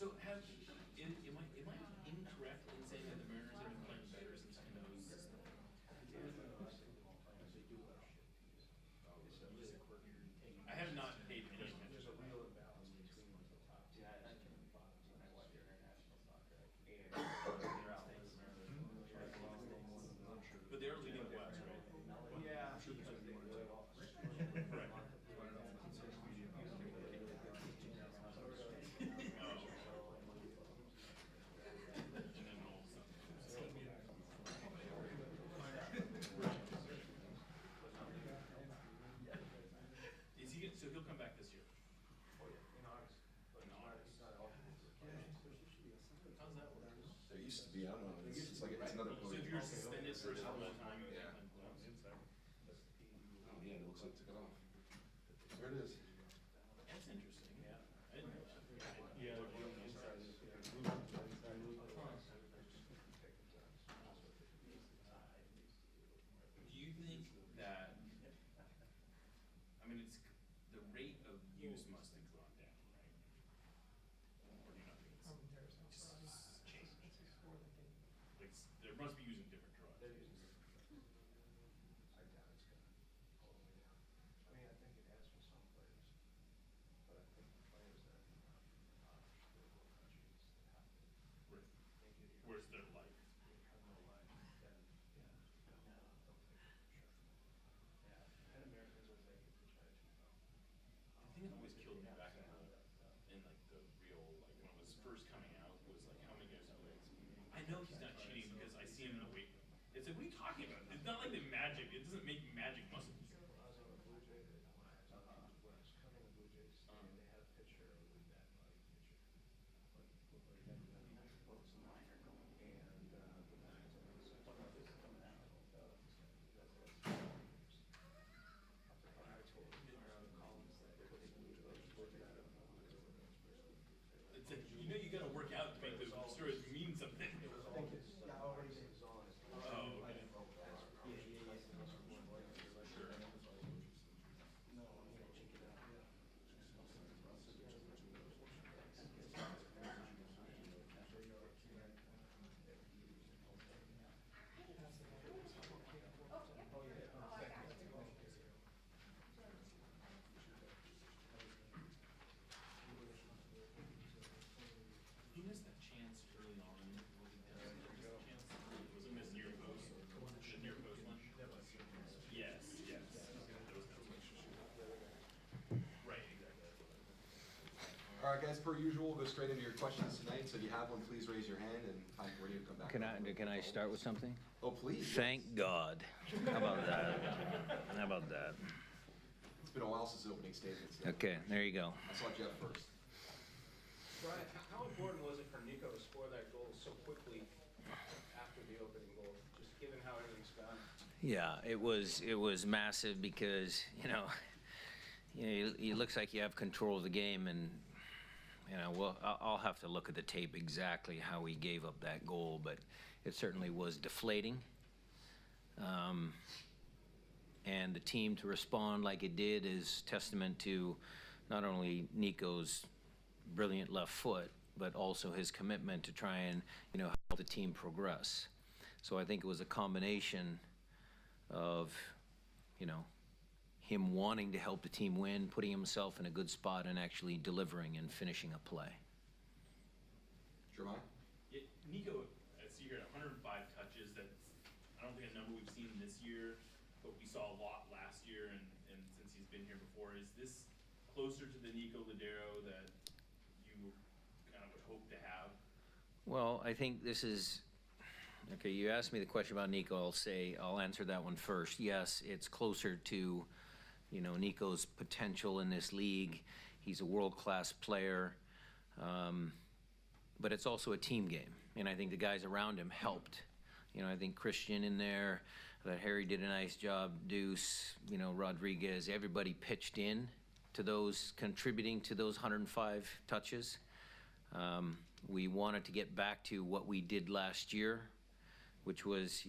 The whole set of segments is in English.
So am I incorrect in saying that the Mariners have been playing better since Cano's? I have not paid any attention. There's a real imbalance between the top two. I watch international soccer. But they're leading the West, right? Yeah, because they play off. Correct. Is he? So he'll come back this year. In August. But he's not eligible. How's that work? There used to be, I don't know, it's like, it's another So if podium. you're suspended for a certain amount of time, you Yeah. can't play. Oh, yeah, it looks like it took it off. There it is. That's interesting. Yeah, I didn't know that. Yeah. Do you think that? I mean, it's the rate of use must have gone down, right? Or do you not think it's just changed? Like there must be using different drugs. I doubt it's gonna go all the way down. I mean, I think it has for some players, but I think the players that are third world countries that have to Right. make it here. Where's their life? Have no life, then, don't take it for sure. Yeah, and Americans will take it to try to. The thing that always killed me back in like the real, like when it was first coming out was like how many guys are like, I know he's not cheating because I see him in the weight room. It's like, what are you talking about? It's not like the magic, it doesn't make magic muscles. When I was on the Blue Jays, when I was covering the Blue Jays, and they had a pitcher with that body pitcher. Like, looked like that. And, It's like, you know you gotta work out to make those stories mean something. it was all his, already his on. Oh, okay. Sure. He missed that chance early on. Was it missed near post? The near post one? Yes, yes. That was right, exactly. All right, guys, per usual, we'll go straight into your questions tonight. So if you have one, please raise your hand and I'm ready to come back. Can I start with something? Oh, please. Thank God. How about that? How about that? It's been a while since the opening statements. Okay, there you go. I saw Jeff first. Brian, how important was it for Nico to score that goal so quickly after the opening goal, just given how everything's gone? Yeah, it was massive because it looks like you have control of the game, and well, I'll have to look at the tape exactly how he gave up that goal, but it certainly was deflating. And the team to respond like it did is testament to not only Nico's brilliant left foot, but also his commitment to try and help the team progress. So I think it was a combination of him wanting to help the team win, putting himself in a good spot, and actually delivering and finishing a play. Jeremiah? Yeah, Nico, I see here 105 touches. That's, I don't think a number we've seen this year, but we saw a lot last year and since he's been here before. Is this closer to the Nico Ladero that you kind of would hope to have? Well, I think this is, okay, you asked me the question about Nico, I'll answer that one first. Yes, it's closer to, Nico's potential in this league. He's a world-class player, but it's also a team game, and I think the guys around him helped. I think Christian in there, that Harry did a nice job, Deuce, Rodriguez, everybody pitched in to those, contributing to those 105 touches. We wanted to get back to what we did last year, which was,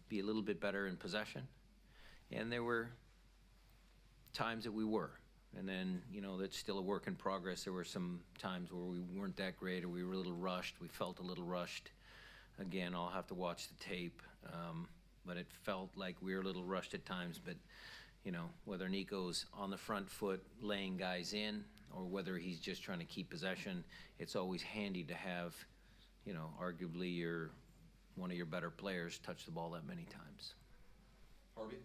be a little bit better in possession. And there were times that we were. And then, that's still a work in progress. There were some times where we weren't that great, or we were a little rushed. We felt a little rushed. Again, I'll have to watch the tape. But it felt like we were a little rushed at times. But, whether Nico's on the front foot laying guys in, or whether he's just trying to keep possession, it's always handy to have, arguably one of your better players touch the ball that many times. Harvey?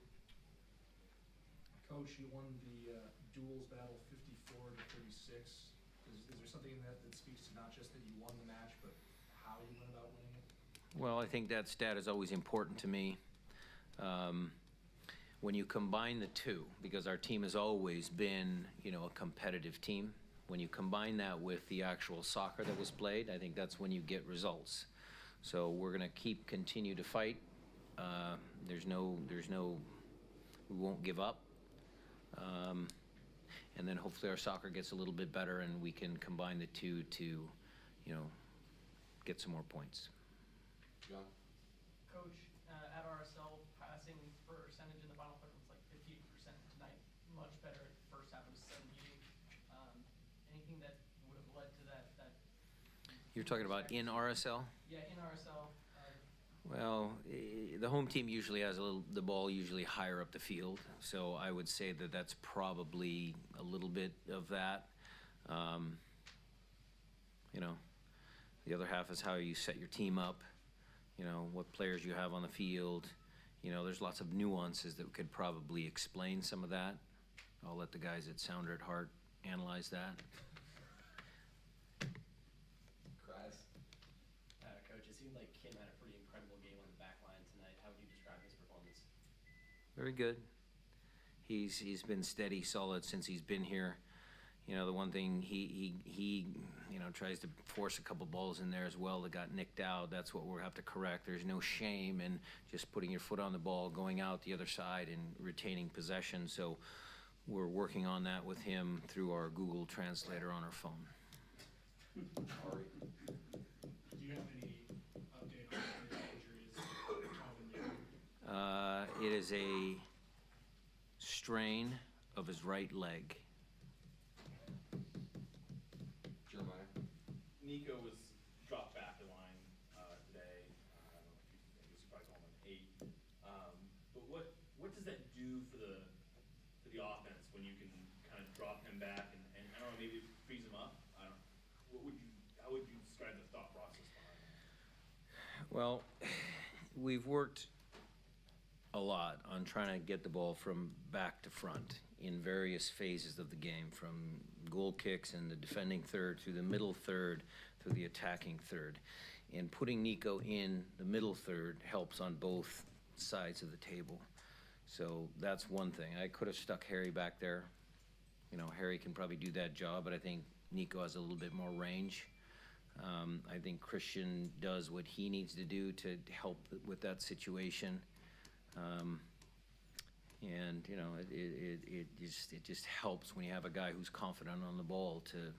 Coach, you won the duels battle 54-36. Is there something in that speaks to not just that you won the match, but how you went about winning it? Well, I think that stat is always important to me. When you combine the two, because our team has always been, a competitive team, when you combine that with the actual soccer that was played, I think that's when you get results. So we're going to continue to fight. We won't give up. And then hopefully our soccer gets a little bit better and we can combine the two to, get some more points. John? Coach, at RSL, passing percentage in the final third was like 58% tonight. Much better at the first half, it was 78. Anything that would have led to that? You're talking about in RSL? Yeah, in RSL. Well, the home team usually has the ball usually higher up the field, so I would say that that's probably a little bit of that. The other half is how you set your team up, what players you have on the field. There's lots of nuances that could probably explain some of that. I'll let the guys at Sounder at Heart analyze that. Coach, it seemed like Kim had a pretty incredible game on the back line tonight. How would you describe his performance? Very good. He's been steady, solid since he's been here. The one thing he tries to force a couple balls in there as well that got nicked out. That's what we'll have to correct. There's no shame in just putting your foot on the ball, going out the other side, and retaining possession. So we're working on that with him through our Google Translator on our phone. Ari? Do you have any update on the injuries? It is a strain of his right leg. Jeremiah? Nico was dropped back the line today. I don't know if you probably call him an 8. But what does that do for the offense when you can kind of drop him back and I don't know, maybe it frees him up? How would you describe the thought process behind that? Well, we've worked a lot on trying to get the ball from back to front in various phases of the game, from goal kicks in the defending third through the middle third through the attacking third. And putting Nico in the middle third helps on both sides of the table. So that's one thing. I could have stuck Harry back there. Harry can probably do that job, but I think Nico has a little bit more range. I think Christian does what he needs to do to help with that situation. It just helps when you have a guy who's confident on the ball to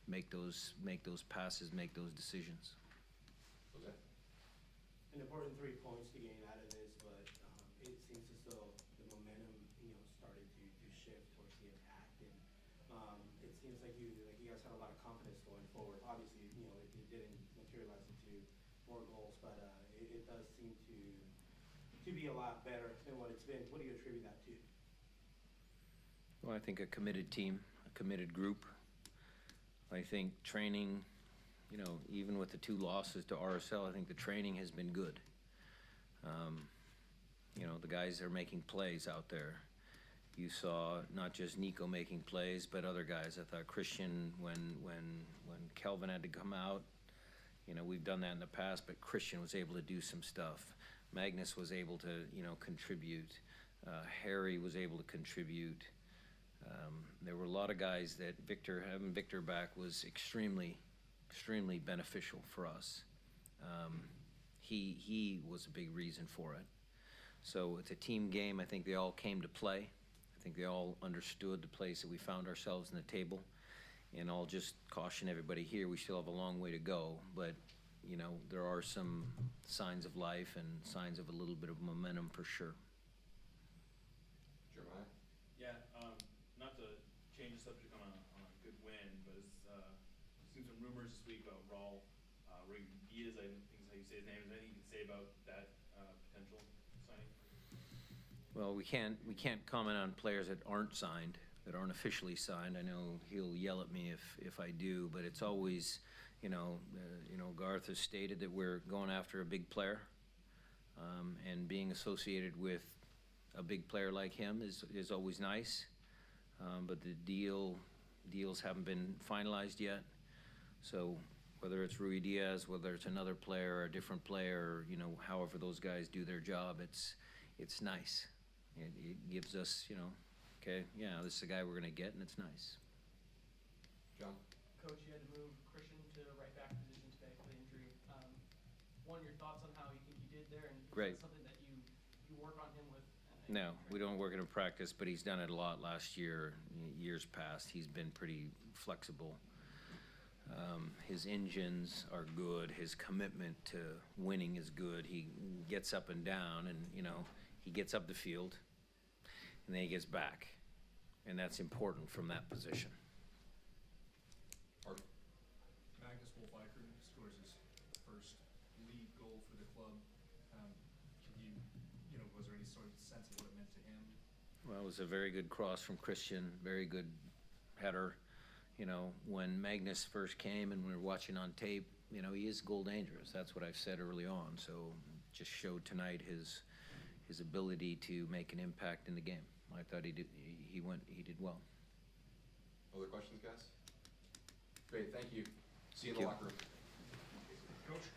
make those passes, make those decisions. Jose? An important 3 points to gain out of this, but it seems as though the momentum, started to shift towards the attack, and it seems like you guys had a lot of confidence going forward. Obviously, it didn't materialize into more goals, but it does seem to be a lot better than what it's been. What do you attribute that to? Well, I think a committed team, a committed group. I think training, even with the 2 losses to RSL, I think the training has been good. The guys are making plays out there. You saw not just Nico making plays, but other guys. I thought Christian, when Kelvin had to come out, we've done that in the past, but Christian was able to do some stuff. Magnus was able to, contribute. Harry was able to contribute. There were a lot of guys that having Victor back was extremely, extremely beneficial for us. He was a big reason for it. So it's a team game. I think they all came to play. I think they all understood the place that we found ourselves in the table. And I'll just caution everybody here, we still have a long way to go, but there are some signs of life and signs of a little bit of momentum for sure. Jeremiah? Yeah, not to subject on a good win, but seen some rumors this week about Raul Diaz, I think is how you say his name. Is there anything you can say about that potential signing? Well, we can't comment on players that aren't signed, that aren't officially signed. I know he'll yell at me if I do, but it's always, Garth has stated that we're going after a big player, and being associated with a big player like him is always nice. But the deals haven't been finalized yet. So whether it's Rui Diaz, whether it's another player or a different player, however those guys do their job, it's nice. It gives us, okay, yeah, this is the guy we're going to get, and it's nice. John? Coach, you had to move Christian to right back position today for the injury. One, your thoughts on how you think you did there, and is Great. that something that you work on him with? No, we don't work in practice, but he's done it a lot last year, years past. He's been pretty flexible. His engines are good. His commitment to winning is good. He gets up and down, and, he gets up the field, and then he gets back. And that's important from that position. Art? Magnus Wolf-Eichert scores his first league goal for the club. Was there any sort of sense of what it meant to him? Well, it was a very good cross from Christian, very good header. When Magnus first came and we were watching on tape, he is goal dangerous. That's what I've said early on. So just showed tonight his ability to make an impact in the game. I thought he did well. Other questions, guys? Great, thank you. See you in Thank the you. locker room. Coach?